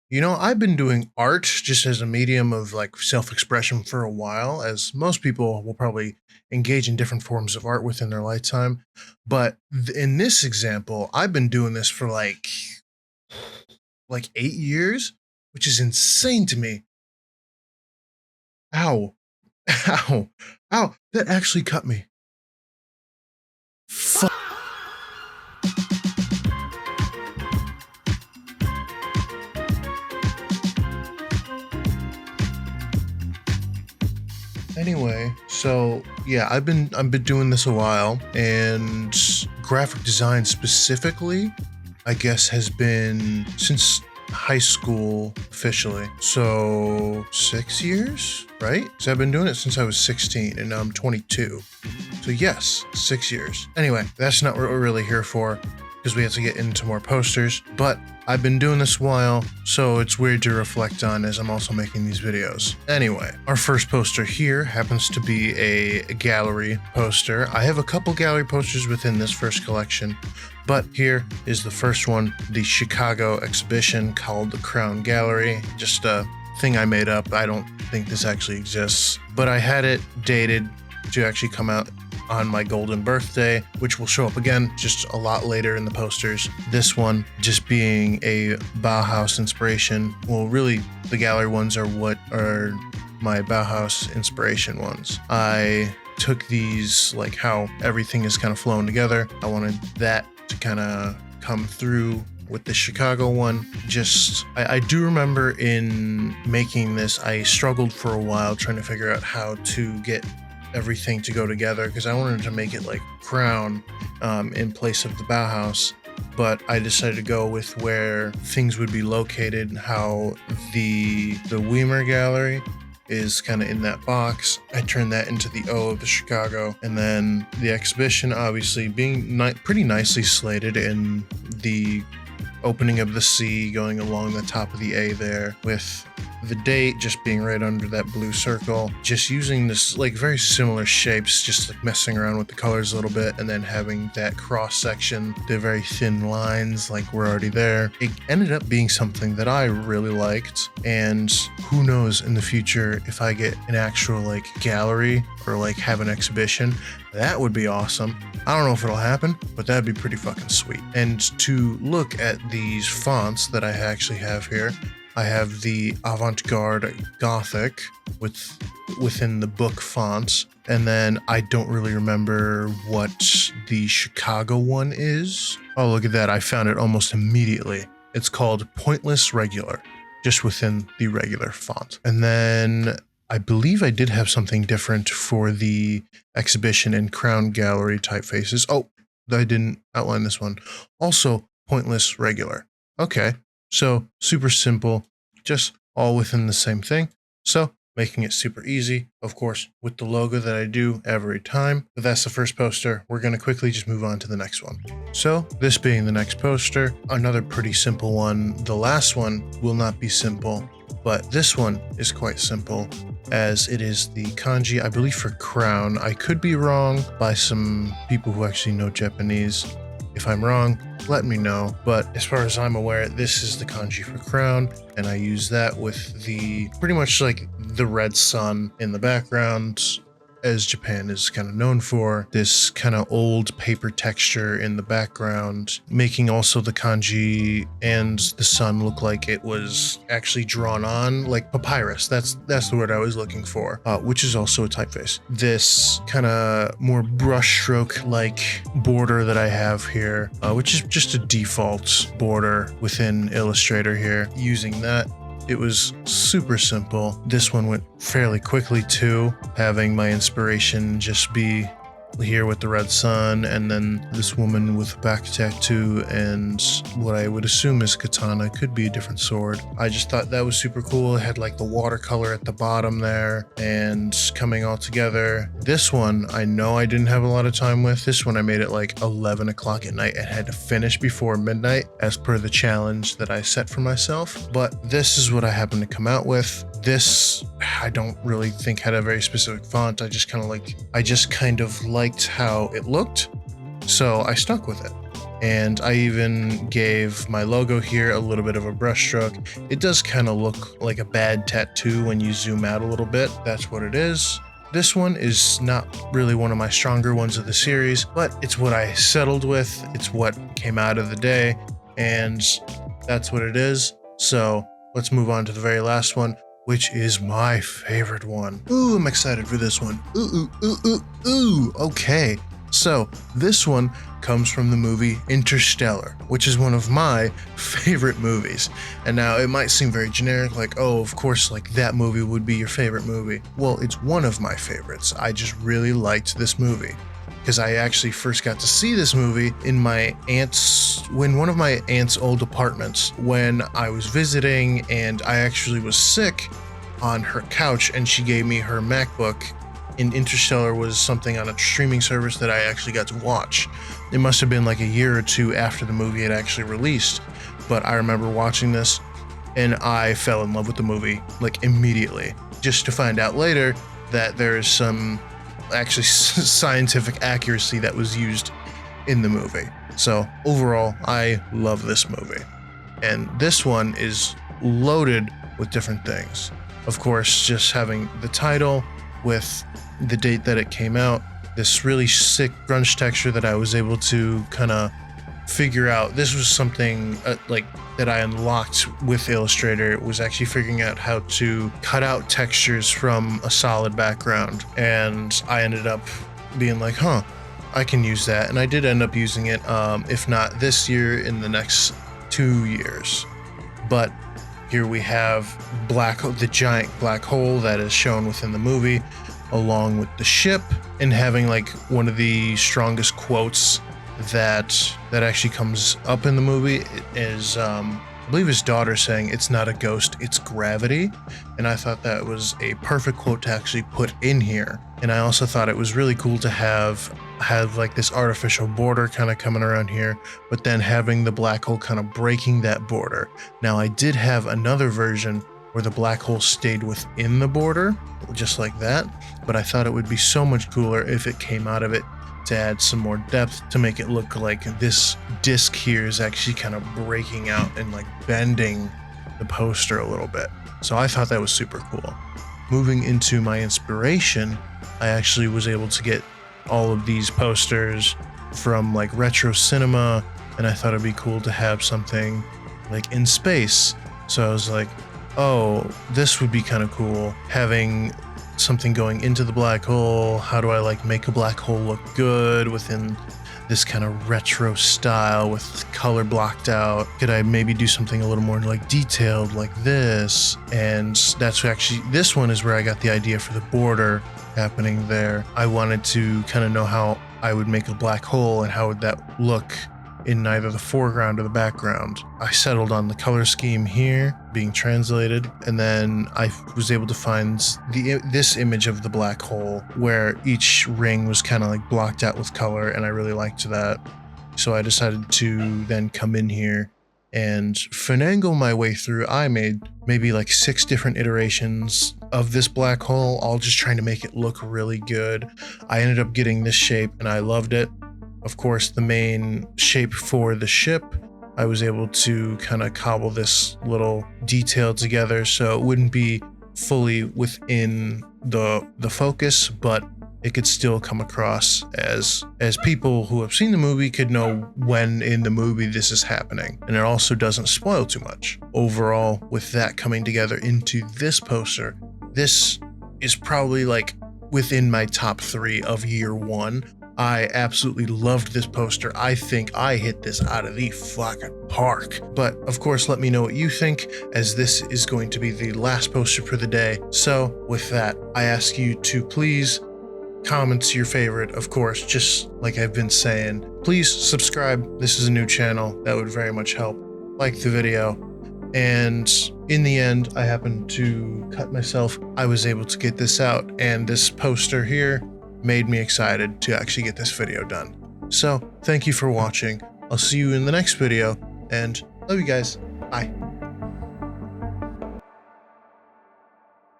You know, I've been doing art just as a medium of like self-expression for a while, as most people will probably engage in different forms of art within their lifetime. But in this example, I've been doing this for like 8 years, which is insane to me. Ow. Ow. Ow. That actually cut me. Fuck. Anyway, so yeah, I've been doing this a while, and graphic design specifically, I guess, has been since high school officially. So 6 years, right? Because I've been doing it since I was 16 and now I'm 22. So yes, 6 years. Anyway, that's not what we're really here for because we have to get into more posters. But I've been doing this a while, so it's weird to reflect on as I'm also making these videos. Anyway, our first poster here happens to be a gallery poster. I have a couple gallery posters within this first collection, but here is the first one, the Chicago exhibition called the Crown Gallery. Just a thing I made up. I don't think this actually exists, but I had it dated to actually come out on my golden birthday, which will show up again just a lot later in the posters. This one just being a Bauhaus inspiration. Well, really, the gallery ones are what are my Bauhaus inspiration ones. I took these, like how everything is kind of flowing together. I wanted that to kind of come through with the Chicago one. I do remember in making this, I struggled for a while trying to figure out how to get everything to go together because I wanted to make it like Crown in place of the Bauhaus, but I decided to go with where things would be located, how the Weimer Gallery is kind of in that box. I turned that into the O of the Chicago, and then the exhibition obviously being pretty nicely slated in the opening of the C going along the top of the A there, with the date just being right under that blue circle, just using this like very similar shapes, just like messing around with the colors a little bit, and then having that cross section, the very thin lines like we're already there. It ended up being something that I really liked, and who knows in the future if I get an actual like gallery or like have an exhibition, that would be awesome. I don't know if it'll happen, but that'd be pretty fucking sweet. And to look at these fonts that I actually have here, I have the avant-garde Gothic within the book fonts, and then I don't really remember what the Chicago one is. Oh, look at that. I found it almost immediately. It's called Pointless Regular, just within the regular font. And then I believe I did have something different for the exhibition and Crown Gallery typefaces. Oh, I didn't outline this one. Also, Pointless Regular. Okay. So super simple, just all within the same thing. So making it super easy, of course, with the logo that I do every time. But that's the first poster. We're going to quickly just move on to the next one. So this being the next poster, another pretty simple one. The last one will not be simple, but this one is quite simple, as it is the kanji, I believe, for crown. I could be wrong by some people who actually know Japanese. If I'm wrong, let me know. But as far as I'm aware, this is the kanji for crown, and I use that with the pretty much like the red sun in the background, as Japan is kind of known for. This kind of old paper texture in the background, making also the kanji and the sun look like it was actually drawn on like papyrus. That's the word I was looking for, which is also a typeface. This kind of more brushstroke like border that I have here, which is just a default border within Illustrator here. Using that, it was super simple. This one went fairly quickly too, having my inspiration just be here with the red sun, and then this woman with a back tattoo and what I would assume is katana, could be a different sword. I just thought that was super cool. It had like the watercolor at the bottom there and coming all together. This one, I know I didn't have a lot of time with. This one I made it like 11 o'clock at night and had to finish before midnight as per the challenge that I set for myself. But this is what I happened to come out with. This, I don't really think had a very specific font. I just kind of liked how it looked, so I stuck with it. And I even gave my logo here a little bit of a brush stroke. It does kind of look like a bad tattoo when you zoom out a little bit. That's what it is. This one is not really one of my stronger ones of the series, but it's what I settled with. It's what came out of the day, and that's what it is. So let's move on to the very last one, which is my favorite one. Ooh, I'm excited for this one. Ooh. Okay. So this one comes from the movie Interstellar, which is one of my favorite movies. And now it might seem very generic, like, oh, of course, like that movie would be your favorite movie. Well, it's one of my favorites. I just really liked this movie because I actually first got to see this movie in one of my aunt's old apartments when I was visiting, and I actually was sick on her couch, and she gave me her MacBook. And Interstellar was something on a streaming service that I actually got to watch. It must have been like a year or two after the movie had actually released, but I remember watching this and I fell in love with the movie like immediately, just to find out later that there is some actually scientific accuracy that was used in the movie. So overall, I love this movie. And this one is loaded with different things. Of course, just having the title with the date that it came out, this really sick grunge texture that I was able to kind of figure out. This was something like that I unlocked with Illustrator. It was actually figuring out how to cut out textures from a solid background, and I ended up being like, I can use that. And I did end up using it, if not this year, in the next 2 years. But here we have the giant black hole that is shown within the movie, along with the ship, and having like one of the strongest quotes that actually comes up in the movie is I believe his daughter saying, "It's not a ghost, it's gravity." And I thought that was a perfect quote to actually put in here. And I also thought it was really cool to have like this artificial border kind of coming around here, but then having the black hole kind of breaking that border. Now I did have another version where the black hole stayed within the border, just like that, but I thought it would be so much cooler if it came out of it to add some more depth, to make it look like this disc here is actually kind of breaking out and like bending the poster a little bit. So I thought that was super cool. Moving into my inspiration, I actually was able to get all of these posters from like Retro Cinema, and I thought it'd be cool to have something like in space. So I was like, oh, this would be kind of cool, having something going into the black hole. How do I like make a black hole look good within this kind of retro style with color blocked out? Could I maybe do something a little more like detailed like this? And that's actually, this one is where I got the idea for the border happening there. I wanted to kind of know how I would make a black hole and how would that look in neither the foreground or the background. I settled on the color scheme here being translated, and then I was able to find this image of the black hole where each ring was kind of like blocked out with color, and I really liked that. So I decided to then come in here and finagle my way through. I made maybe like 6 different iterations of this black hole, all just trying to make it look really good. I ended up getting this shape and I loved it. Of course, the main shape for the ship, I was able to kind of cobble this little detail together so it wouldn't be fully within the focus, but it could still come across as people who have seen the movie could know when in the movie this is happening. And it also doesn't spoil too much. Overall, with that coming together into this poster, this is probably like within my top 3 of year 1. I absolutely loved this poster. I think I hit this out of the fucking park. But of course, let me know what you think, as this is going to be the last poster for the day. So with that, I ask you to please comment your favorite, of course, just like I've been saying. Please subscribe. This is a new channel. That would very much help. Like the video. And in the end, I happened to cut myself. I was able to get this out, and this poster here made me excited to actually get this video done. So thank you for watching. I'll see you in the next video, and love you guys. Bye.